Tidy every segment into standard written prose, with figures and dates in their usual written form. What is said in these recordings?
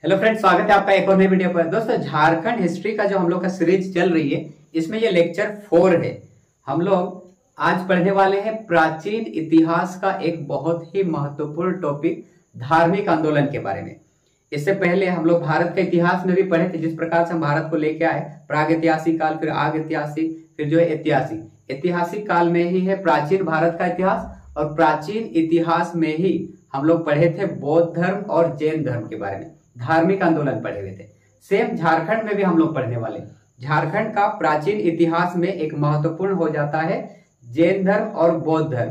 Hello friends, स्वागत है आपका एक और नई वीडियो पर। दोस्तों, झारखंड हिस्ट्री का जो हम लोग का सीरीज चल रही है, इसमें ये लेक्चर 4 है। हम लोग आज पढ़ने वाले हैं प्राचीन इतिहास का एक बहुत ही महत्वपूर्ण टॉपिक, धार्मिक आंदोलन के बारे में। इससे पहले हम लोग भारत के इतिहास में भी पढ़े थे, जिस प्रकार से हम भारत को लेके आए, प्राग ऐतिहासिक काल, फिर आग ऐतिहासिक, फिर जो है ऐतिहासिक। ऐतिहासिक काल में ही है प्राचीन भारत का इतिहास, और प्राचीन इतिहास में ही हम लोग पढ़े थे बौद्ध धर्म और जैन धर्म के बारे में, धार्मिक आंदोलन पढ़े हुए थे। सेम झारखंड में भी हम लोग पढ़ने वाले। झारखंड का प्राचीन इतिहास में एक महत्वपूर्ण हो जाता है जैन धर्म और बौद्ध धर्म,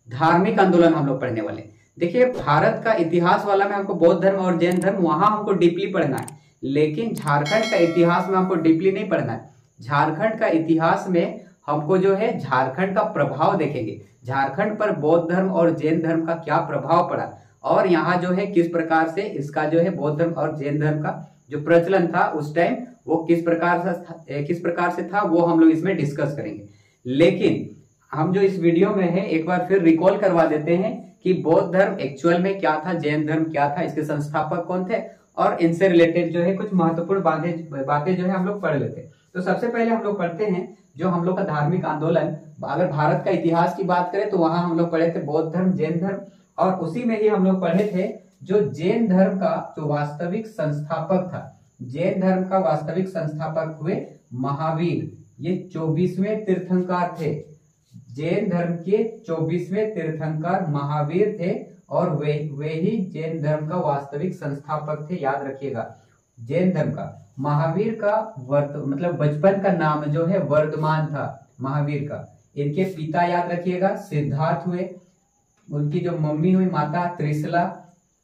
धार्मिक आंदोलन हम लोग पढ़ने वाले। देखिए, भारत का इतिहास वाला में हमको बौद्ध धर्म और जैन धर्म वहां हमको डीपली पढ़ना है, लेकिन झारखंड का इतिहास में हमको डीपली नहीं पढ़ना है। झारखंड का इतिहास में हमको जो है झारखंड का प्रभाव देखेंगे, झारखंड पर बौद्ध धर्म और जैन धर्म का क्या प्रभाव पड़ा, और यहाँ जो है किस प्रकार से इसका जो है बौद्ध धर्म और जैन धर्म का जो प्रचलन था उस टाइम वो किस प्रकार से था, वो हम लोग इसमें डिस्कस करेंगे। लेकिन हम जो इस वीडियो में है एक बार फिर रिकॉल करवा देते हैं कि बौद्ध धर्म एक्चुअल में क्या था, जैन धर्म क्या था, इसके संस्थापक कौन थे, और इनसे रिलेटेड जो है कुछ महत्वपूर्ण बातें जो है हम लोग पढ़ लेते हैं। तो सबसे पहले हम लोग पढ़ते हैं जो हम लोग का धार्मिक आंदोलन। अगर भारत का इतिहास की बात करें तो वहां हम लोग पढ़े थे बौद्ध धर्म, जैन धर्म, और उसी में ही हम लोग पढ़े थे जो जैन धर्म का जो वास्तविक संस्थापक था। जैन धर्म का वास्तविक संस्थापक हुए महावीर। ये 24वें तीर्थंकर थे। जैन धर्म के 24वें तीर्थंकर महावीर थे, और वे ही जैन धर्म का वास्तविक संस्थापक थे। याद रखिएगा, जैन धर्म का महावीर का मतलब बचपन का नाम जो है वर्धमान था महावीर का। इनके पिता याद रखिएगा सिद्धार्थ हुए, उनकी जो मम्मी हुई माता त्रिशला,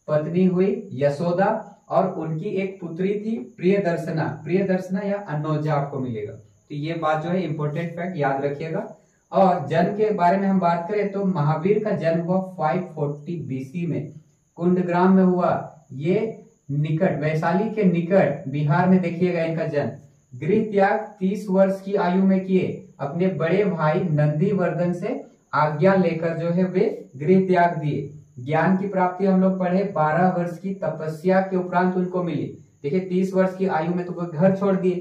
पत्नी हुई यशोदा, और उनकी एक पुत्री थी प्रियदर्शना या अनोजा, आपको मिलेगा। तो ये बात जो है इंपॉर्टेंट फैक्ट याद रखिएगा। और जन्म के बारे में हम बात करें तो महावीर का जन्म हुआ 540 बीसी में कुंडग्राम में हुआ। ये निकट वैशाली के निकट बिहार में देखिएगा इनका जन्म। गृह त्याग 30 वर्ष की आयु में किए। अपने बड़े भाई नंदीवर्धन से आज्ञा लेकर जो है वे गृह त्याग दिए। ज्ञान की प्राप्ति हम लोग पढ़े 12 वर्ष की तपस्या के उपरांत उनको मिली। देखिए, 30 वर्ष की आयु में तो वो घर छोड़ दिए,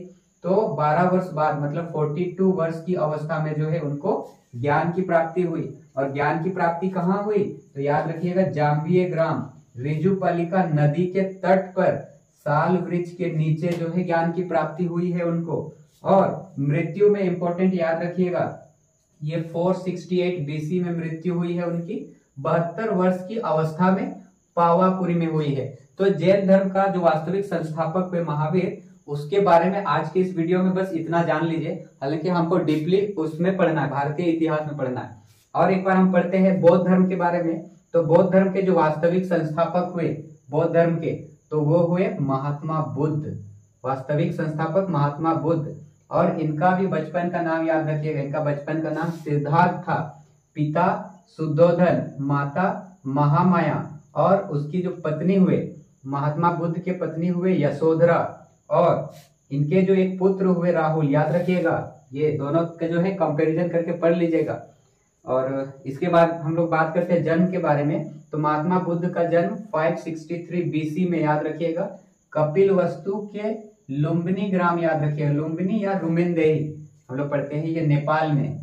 तो 12 वर्ष बाद मतलब 42 वर्ष की अवस्था में जो है उनको ज्ञान की प्राप्ति हुई। और ज्ञान की प्राप्ति कहाँ हुई तो याद रखिएगा, जाम्बिया ग्राम रिजुपालिका नदी के तट पर साल वृक्ष के नीचे जो है ज्ञान की प्राप्ति हुई है उनको। और मृत्यु में इंपॉर्टेंट याद रखिएगा, ये 468 बीसी में मृत्यु हुई है उनकी। 72 वर्ष की अवस्था में पावापुरी में हुई है। तो जैन धर्म का जो वास्तविक संस्थापक हुए महावीर, उसके बारे में आज के इस वीडियो में बस इतना जान लीजिए। हालांकि हमको डीपली उसमें पढ़ना है, भारतीय इतिहास में पढ़ना है। और एक बार हम पढ़ते हैं बौद्ध धर्म के बारे में। तो बौद्ध धर्म के जो वास्तविक संस्थापक हुए बौद्ध धर्म के, तो वो हुए महात्मा बुद्ध। वास्तविक संस्थापक महात्मा बुद्ध। और इनका भी बचपन का नाम याद रखिएगा, इनका बचपन का नाम सिद्धार्थ था। पिता शुद्धोधन, माता महामाया, और उसकी जो पत्नी हुए महात्मा बुद्ध के पत्नी हुए यशोधरा, और इनके जो एक पुत्र हुए राहुल। याद रखिएगा, ये दोनों के जो है कंपैरिजन करके पढ़ लीजिएगा। और इसके बाद हम लोग बात करते हैं जन्म के बारे में। तो महात्मा बुद्ध का जन्म 563 बीसी में, याद रखिएगा, कपिल वस्तु के लुम्बिनी ग्राम, याद रखिएगा, लुम्बिनी या रुमेनदेही हम लोग पढ़ते हैं, ये नेपाल में।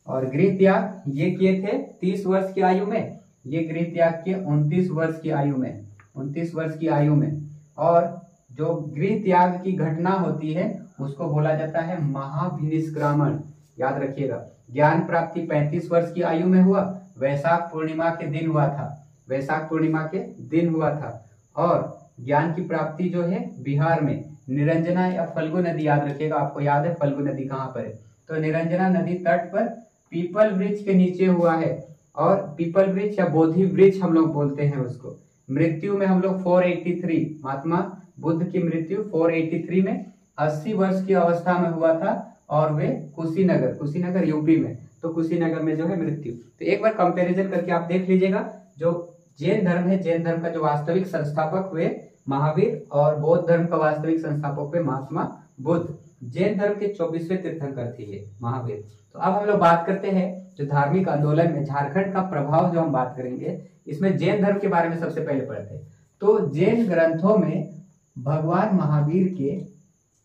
और गृह त्याग ये किए थे 30 वर्ष की आयु में, ये गृह त्याग किए 29 वर्ष की आयु में, 29 वर्ष की आयु में। और जो गृह त्याग की घटना होती है उसको बोला जाता है महाभिनिष्क्रामण, याद रखिएगा। ज्ञान प्राप्ति 35 वर्ष की आयु में हुआ, वैशाख पूर्णिमा के दिन हुआ था, वैशाख पूर्णिमा के दिन हुआ था। और ज्ञान की प्राप्ति जो है बिहार में निरंजना या फल्गु नदी, याद रखिएगा, आपको याद है फल्गु नदी कहाँ पर है, तो निरंजना नदी तट पर पीपल वृक्ष के नीचे हुआ है। और पीपल वृक्ष या बोधि वृक्ष हम लोग बोलते हैं उसको। मृत्यु में हम लोग 483, महात्मा बुद्ध की मृत्यु 483 में 80 वर्ष की अवस्था में हुआ था, और वे कुशीनगर यूपी में, तो कुशीनगर में जो है मृत्यु। तो एक बार कंपैरिजन करके आप देख लीजिएगा, जो जैन धर्म है, जैन धर्म का जो वास्तविक संस्थापक हुए महावीर, और बौद्ध धर्म का वास्तविक संस्थापक हुए महात्मा बुद्ध। जैन धर्म के 24वें तीर्थंकर थे ये महावीर। तो अब हम लोग बात करते हैं जो धार्मिक आंदोलन में झारखंड का प्रभाव जो हम बात करेंगे, इसमें जैन धर्म के बारे में सबसे पहले पढ़ते हैं। तो जैन ग्रंथों में भगवान महावीर के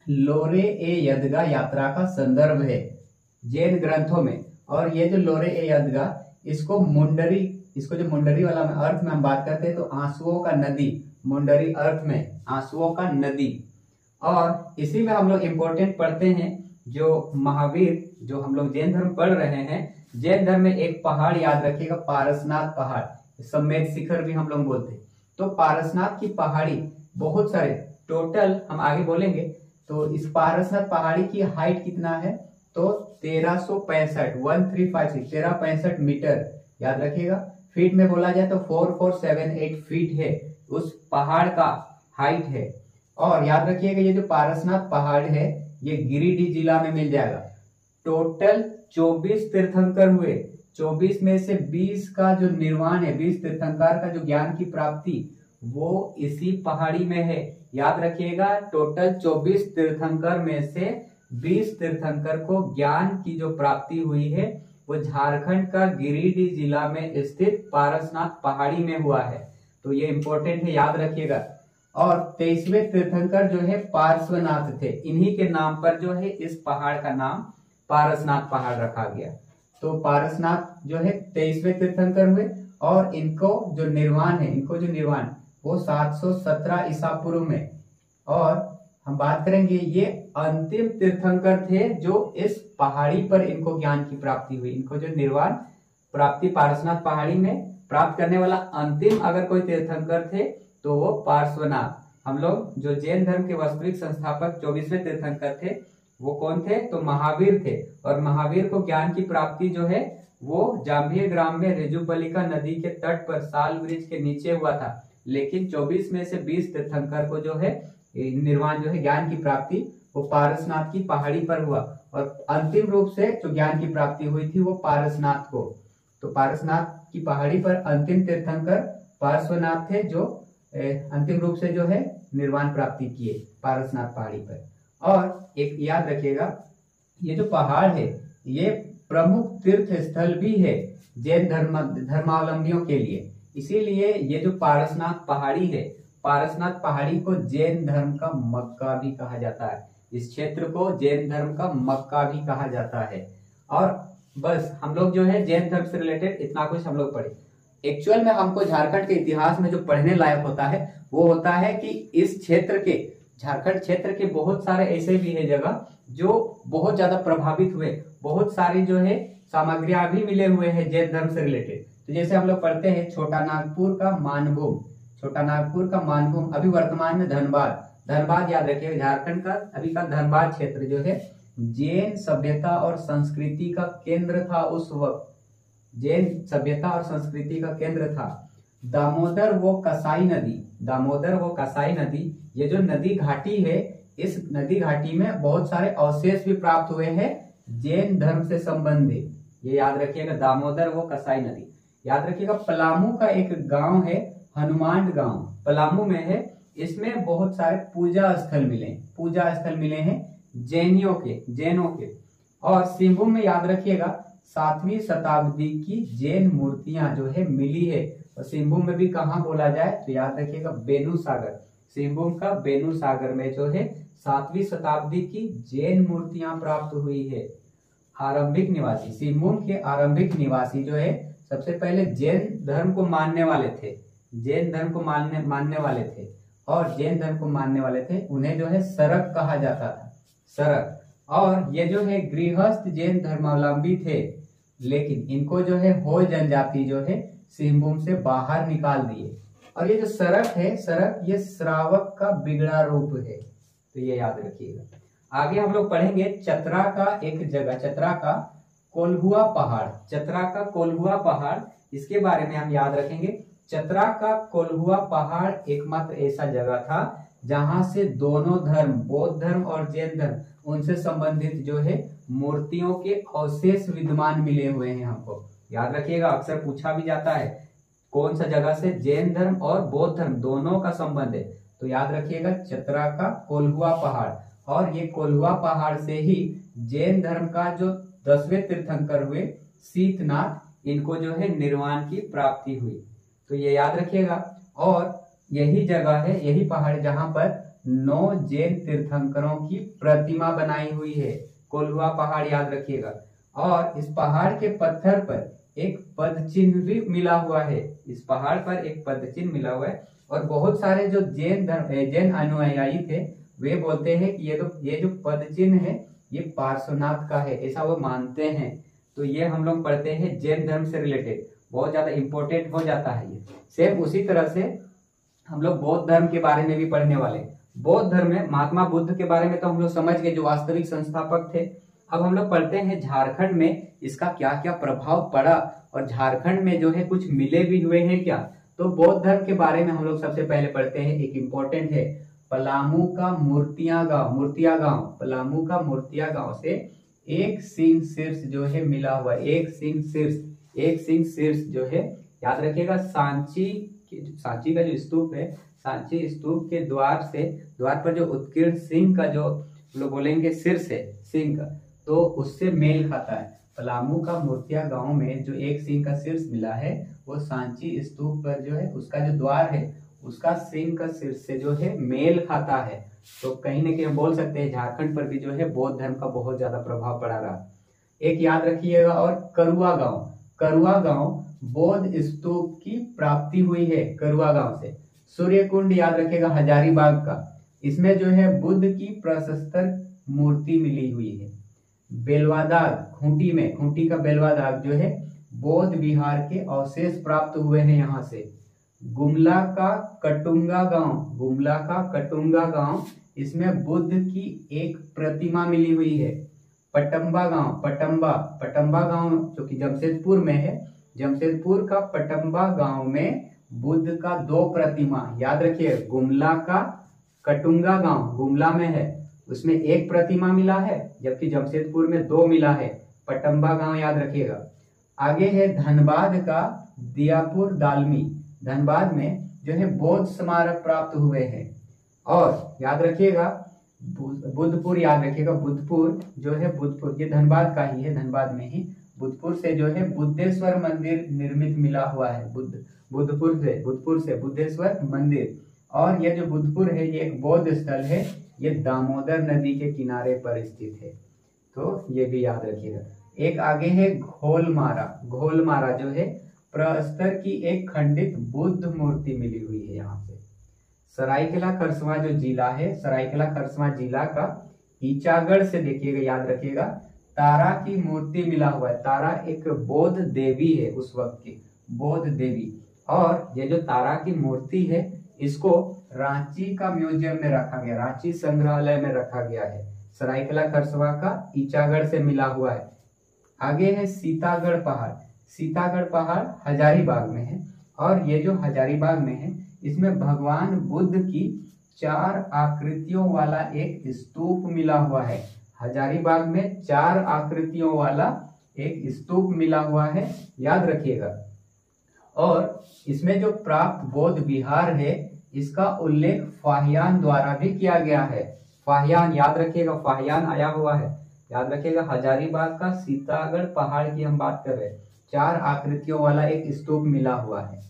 लोरे ए यदगा यात्रा का संदर्भ है जैन ग्रंथों में। और ये जो लोरे ए यदगा, इसको जो मुंडरी वाला में अर्थ में हम बात करते हैं तो आंसुओं का नदी, मुंडरी अर्थ में आंसुओं का नदी। और इसी में हम लोग इम्पोर्टेंट पढ़ते हैं जो महावीर, जो हम लोग जैन धर्म पढ़ रहे हैं, जैन धर्म में एक पहाड़ याद रखिएगा, पारसनाथ पहाड़, समेत शिखर भी हम लोग बोलते हैं। तो पारसनाथ की पहाड़ी बहुत सारे, टोटल हम आगे बोलेंगे। तो इस पारसनाथ पहाड़ी की हाइट कितना है तो 1365 मीटर याद रखिएगा। फीट में बोला जाए तो 4478 फीट है उस पहाड़ का हाइट है। और याद रखिएगा ये जो पारसनाथ पहाड़ है ये गिरिडीह जिला में मिल जाएगा। टोटल 24 तीर्थंकर हुए, 24 में से 20 का जो निर्वाण है, 20 तीर्थंकर का जो ज्ञान की प्राप्ति वो इसी पहाड़ी में है। याद रखिएगा टोटल 24 तीर्थंकर में से 20 तीर्थंकर को ज्ञान की जो प्राप्ति हुई है वो झारखंड का गिरिडीह जिला में स्थित पारसनाथ पहाड़ी में हुआ है। तो ये इंपॉर्टेंट है, याद रखिएगा। और 23वें तीर्थंकर जो है पार्श्वनाथ थे, इन्हीं के नाम पर जो है इस पहाड़ का नाम पारसनाथ पहाड़ रखा गया। तो पारसनाथ जो है 23वें तीर्थंकर हुए और इनको जो निर्वाण वो 717 ईसा पूर्व में। और हम बात करेंगे ये अंतिम तीर्थंकर थे जो इस पहाड़ी पर इनको ज्ञान की प्राप्ति हुई। इनको जो निर्वाण प्राप्ति पारसनाथ पहाड़ी में प्राप्त करने वाला अंतिम अगर कोई तीर्थंकर थे तो वो पार्श्वनाथ। हम लोग जो जैन धर्म के वास्तविक संस्थापक 24वें तीर्थंकर थे वो कौन थे तो महावीर थे। और महावीर को ज्ञान की प्राप्ति जो है वो जाम्बिया ग्राम में रेजुपलिका नदी के तट पर साल वृक्ष के नीचे हुआ था। लेकिन 24 में से 20 तीर्थंकर को जो है निर्वाण जो है ज्ञान की प्राप्ति वो पारसनाथ की पहाड़ी पर हुआ। और अंतिम रूप से जो ज्ञान की प्राप्ति हुई थी वो पारसनाथ को। तो पारसनाथ की पहाड़ी पर अंतिम तीर्थंकर पार्श्वनाथ थे जो अंतिम रूप से जो है निर्वाण प्राप्ति किए पारसनाथ पहाड़ी पर। और एक याद रखिएगा ये जो पहाड़ है ये प्रमुख तीर्थ स्थल भी है जैन धर्मावलंबियों के लिए। इसीलिए ये जो पारसनाथ पहाड़ी है, पारसनाथ पहाड़ी को जैन धर्म का मक्का भी कहा जाता है। इस क्षेत्र को जैन धर्म का मक्का भी कहा जाता है। और बस हम लोग जो है जैन धर्म से रिलेटेड इतना कुछ हम लोग पढ़े। एक्चुअल में हमको झारखंड के इतिहास में जो पढ़ने लायक होता है वो होता है कि इस क्षेत्र के, झारखंड क्षेत्र के बहुत सारे ऐसे भी है जगह जो बहुत ज्यादा प्रभावित हुए, बहुत सारी जो है सामग्रियां भी मिले हुए हैं जैन धर्म से रिलेटेड। तो जैसे हम लोग पढ़ते हैं छोटा नागपुर का मानभूम, छोटा नागपुर का मानभूम अभी वर्तमान में धनबाद याद रखिएगा, झारखंड का अभी का धनबाद क्षेत्र जो है जैन सभ्यता और संस्कृति का केंद्र था। उस वक्त जैन सभ्यता और संस्कृति का केंद्र था। दामोदर वो कसाई नदी, ये जो नदी घाटी है, इस नदी घाटी में बहुत सारे अवशेष भी प्राप्त हुए हैं जैन धर्म से संबंधित। ये याद रखिएगा, दामोदर वो कसाई नदी। याद रखिएगा पलामू का एक गांव है हनुमान गांव, पलामू में है। इसमें बहुत सारे पूजा स्थल मिले हैं जैनों के। और सिंहभूम में याद रखिएगा 7वीं शताब्दी की जैन मूर्तियां जो है मिली है। और सिंहभूम में भी कहाँ बोला जाए तो याद रखिएगा बेनूसागर, सिंहभूम का बेनूसागर में जो है 7वीं शताब्दी की जैन मूर्तियां प्राप्त हुई है। आरंभिक निवासी, सिंहभूम के आरंभिक निवासी जो है सबसे पहले जैन धर्म को मानने वाले थे, और जैन धर्म को मानने वाले थे उन्हें जो है सरक कहा जाता था, सरक। और ये जो है गृहस्थ जैन धर्मावलंबी थे, लेकिन इनको जो है हो जनजाति जो है सिंहभूम से बाहर निकाल दिए। और ये जो सरक है, सरक ये श्रावक का बिगड़ा रूप है, तो ये याद रखिएगा। आगे हम लोग पढ़ेंगे चतरा का एक जगह, चतरा का कोल्हुआ पहाड़, इसके बारे में हम याद रखेंगे। चतरा का कोल्हुआ पहाड़ एकमात्र ऐसा जगह था जहां से दोनों धर्म, बौद्ध धर्म और जैन धर्म, उनसे संबंधित जो है मूर्तियों के अवशेष विद्यमान मिले हुए हैं। हमको याद रखिएगा, अक्सर पूछा भी जाता है कौन सा जगह से जैन धर्म और बौद्ध धर्म दोनों का संबंध है, तो याद रखिएगा चतरा का कोल्हुआ पहाड़। और ये कोल्हुआ पहाड़ से ही जैन धर्म का जो 10वें तीर्थंकर हुए शीतनाथ, इनको जो है निर्वाण की प्राप्ति हुई, तो ये याद रखिएगा। और यही जगह है, यही पहाड़ जहां पर 9 जैन तीर्थंकरों की प्रतिमा बनाई हुई है। कोल्हुआ पहाड़ याद रखिएगा। और इस पहाड़ के पत्थर पर एक पद चिन्ह भी मिला हुआ है। इस पहाड़ पर एक पद चिन्ह मिला हुआ है। और बहुत सारे जो जैन अनुयायी थे वे बोलते हैं कि ये जो पद चिन्ह है ये पार्श्वनाथ का है, ऐसा वो मानते हैं। तो ये हम लोग पढ़ते हैं जैन धर्म से रिलेटेड, बहुत ज्यादा इंपॉर्टेंट हो जाता है ये। सेम उसी तरह से हम लोग बौद्ध धर्म के बारे में भी पढ़ने वाले हैं। बौद्ध धर्म में महात्मा बुद्ध के बारे में तो हम लोग समझ गए, जो वास्तविक संस्थापक थे। अब हम लोग पढ़ते हैं झारखंड में इसका क्या क्या प्रभाव पड़ा, और झारखंड में जो है कुछ मिले भी हुए हैं क्या। तो बौद्ध धर्म के बारे में हम लोग सबसे पहले पढ़ते हैं, एक इम्पोर्टेंट है पलामू का मूर्तिया गांव। पलामू का मूर्तिया गांव से एक सिंह शीर्ष जो है मिला हुआ, एक सिंह शीर्ष जो है याद रखिएगा। सांची का जो स्तूप है, सांची स्तूप के द्वार पर जो उत्कीर्ण सिंह का जो लोग बोलेंगे शीर्ष है सिंह का, तो उससे मेल खाता है। पलामू का मूर्तिया गांव में जो एक सिंह का शीर्ष मिला है वो सांची स्तूप पर जो है उसका जो द्वार है उसका सिंह का शीर्ष से जो है मेल खाता है। तो कहीं ना कहीं हम बोल सकते हैं झारखंड पर भी जो है बौद्ध धर्म का बहुत ज्यादा प्रभाव पड़ा रहा। एक याद रखिएगा, और करुआ गांव बौद्ध स्तूप की प्राप्ति हुई है। करुआ गांव से सूर्य कुंड याद रखिएगा हजारीबाग का, इसमें जो है बुद्ध की प्रशस्त मूर्ति मिली हुई है। बेलवादाग खूंटी का बेलवादाग जो है बौद्ध विहार के अवशेष प्राप्त हुए हैं यहाँ से। गुमला का कटुंगा गांव, इसमें बुद्ध की एक प्रतिमा मिली हुई है। पटम्बा गांव जो कि जमशेदपुर में है, जमशेदपुर का पटम्बा गांव में बुद्ध का 2 प्रतिमा याद रखिए। गुमला का कटुंगा गांव गुमला में है, उसमें 1 प्रतिमा मिला है, जबकि जमशेदपुर में 2 मिला है। पटम्बा गांव याद रखिएगा। आगे है धनबाद का दियापुर दालमी, धनबाद में जो है बौद्ध स्मारक प्राप्त हुए हैं। और याद रखिएगा बुद्धपुर याद रखिएगा, बुद्धपुर जो है बुद्धपुर ये धनबाद का ही है, धनबाद में ही बुद्धपुर से जो है बुद्धेश्वर मंदिर निर्मित मिला हुआ है। बुद्धपुर से बुद्धेश्वर मंदिर। और ये जो बुद्धपुर है ये एक बौद्ध स्थल है, ये दामोदर नदी के किनारे पर स्थित है, तो ये भी याद रखिएगा। एक आगे है घोलमारा जो है प्रस्तर की एक खंडित बुद्ध मूर्ति मिली हुई है यहाँ से। सरायकेला खरसवां जो जिला है, सरायकेला खरसवां जिला का ईचागढ़ से देखिएगा याद रखिएगा तारा की मूर्ति मिला हुआ है। तारा एक बौद्ध देवी है, उस वक्त की बौद्ध देवी। और ये जो तारा की मूर्ति है इसको रांची का म्यूजियम में रखा गया, रांची संग्रहालय में रखा गया है। सरायकेला खरसवां का ईचागढ़ से मिला हुआ है। आगे है सीतागढ़ पहाड़ हजारीबाग में है। और ये जो हजारीबाग में है इसमें भगवान बुद्ध की 4 आकृतियों वाला एक स्तूप मिला हुआ है। हजारीबाग में 4 आकृतियों वाला एक स्तूप मिला हुआ है, याद रखिएगा। और इसमें जो प्राप्त बौद्ध विहार है इसका उल्लेख फाहियान द्वारा भी किया गया है। फाहियान याद रखिएगा, फाहियान आया हुआ है, याद रखिएगा। हजारीबाग का सीतागढ़ पहाड़ की हम बात कर रहे हैं, 4 आकृतियों वाला एक स्तूप मिला हुआ है।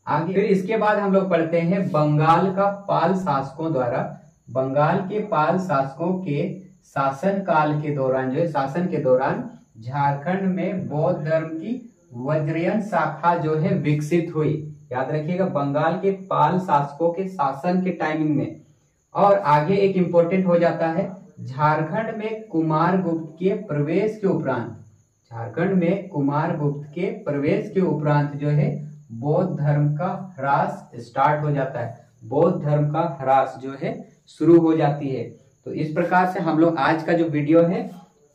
आगे फिर इसके बाद हम लोग पढ़ते हैं बंगाल का पाल शासकों द्वारा, बंगाल के पाल शासकों के शासन काल के दौरान जो है शासन के दौरान झारखंड में बौद्ध धर्म की वज्रयन शाखा जो है विकसित हुई। याद रखिएगा बंगाल के पाल शासकों के शासन के टाइमिंग में। और आगे एक इंपॉर्टेंट हो जाता है झारखंड में कुमारगुप्त के प्रवेश के उपरांत, झारखंड में कुमारगुप्त के प्रवेश के उपरांत जो है बौद्ध धर्म का ह्रास स्टार्ट हो जाता है, बौद्ध धर्म का ह्रास जो है शुरू हो जाती है। तो इस प्रकार से हम लोग आज का जो वीडियो है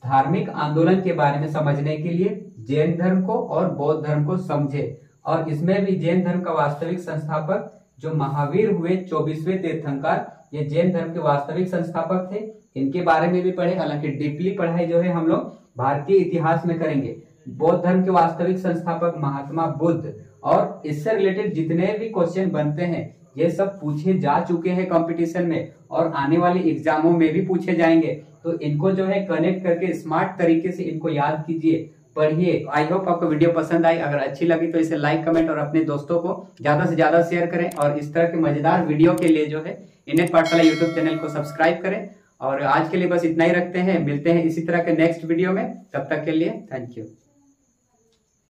धार्मिक आंदोलन के बारे में समझने के लिए जैन धर्म को और बौद्ध धर्म को समझे। और इसमें भी जैन धर्म का वास्तविक संस्थापक जो महावीर हुए 24वें तीर्थंकर, ये जैन धर्म के वास्तविक संस्थापक थे, इनके बारे में भी पढ़े। हालांकि डीपली पढ़ाई जो है हम लोग भारतीय इतिहास में करेंगे। बौद्ध धर्म के वास्तविक संस्थापक महात्मा बुद्ध, और इससे रिलेटेड जितने भी क्वेश्चन बनते हैं ये सब पूछे जा चुके हैं कंपटीशन में, और आने वाले एग्जामों में भी पूछे जाएंगे। तो इनको जो है कनेक्ट करके स्मार्ट तरीके से इनको याद कीजिए, पढ़िए। आई होप आपको वीडियो पसंद आई। अगर अच्छी लगी तो इसे लाइक, कमेंट और अपने दोस्तों को ज्यादा से ज्यादा शेयर करें। और इस तरह के मजेदार वीडियो के लिए जो है इनेट पाठशाला यूट्यूब चैनल को सब्सक्राइब करें। और आज के लिए बस इतना ही रखते हैं, मिलते हैं इसी तरह के नेक्स्ट वीडियो में। तब तक के लिए थैंक यू।